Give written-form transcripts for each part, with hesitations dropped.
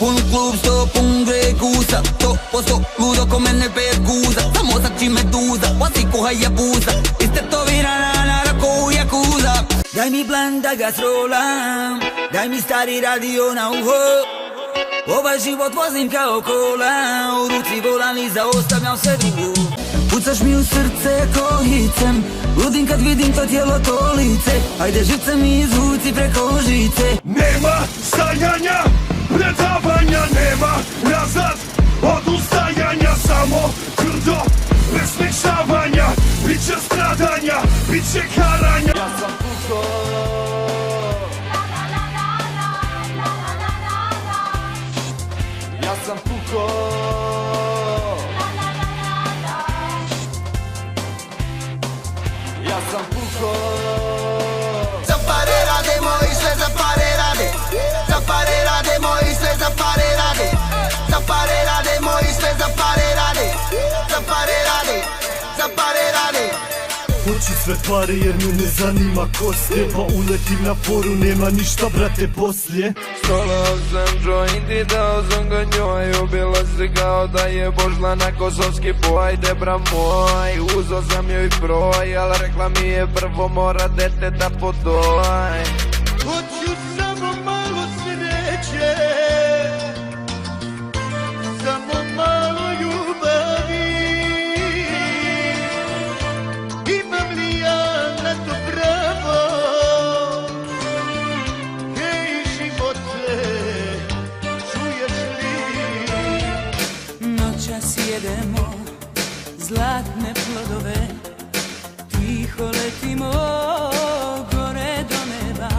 Pun klub, sto pun grekusa, 100% ludo ko mene perkuza. Samo sači meduza, pasi ko Hayabusa, istetovirana nara ko u Yakuza. Daj mi bland da ga srolam, daj mi stari radio na uho. Ovaj život vozim kao kola, u ruci volan i zaostavljam sve drugo. Pucaš mi u srce ko hicem, ludim kad vidim to tijelo, to lice. Ajde živce mi izvuci preko žice. Nema stajanja, predavanja, nema nazad, odustajanja. Samo tvrdo, bez smešavanja, biće stradanja, biće karanja. Ja sam puko, ja sam puko, ja sam puko. Za pare radimo i sve za pare rade. Za pare radimo i sve za pare rade. Za pare radimo i sve za pare rade. Za pare rade, za pare rade. Hoću sve pare jer me ne zanima koslje, pa uletim na foru, nema ništa brate poslije. Stolao sam joint i dao sam ga njoj, ubila se kao da je pošla na kosovski boj. Debra moj, uzo sam joj broj, al rekla mi je prvo mora dete da podoj. Hoću samo malo sreće, samo malo ljubavi. Imam li ja na to pravo? Hej živote, čuješ li? Noćas jedemo zlatne plodove, tiho letimo gore do neba.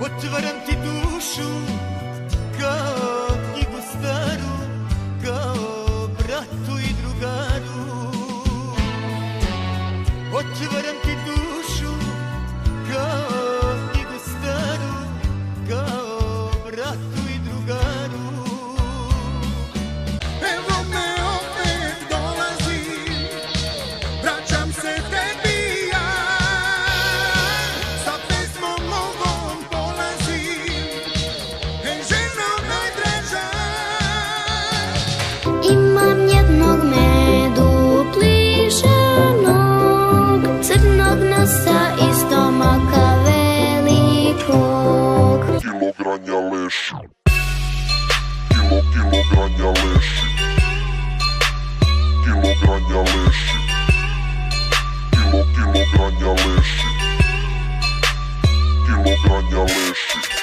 Otvaram ti dušu kao knjigu staru, kao bratu i drugaru. Otvaram ti dušu kao knjigu staru, kao bratu i drugaru. Evo me opet dolazim, vraćam se tebi ja. Sa pesmom ovom polazim, hej ženo najdraža. Imam jednog medu plišanog, crnog nosa i stomaka velikog. Kilogranja leši, kilogranja leši, kilogranja leši, kilogranja leši, kilogranja leši.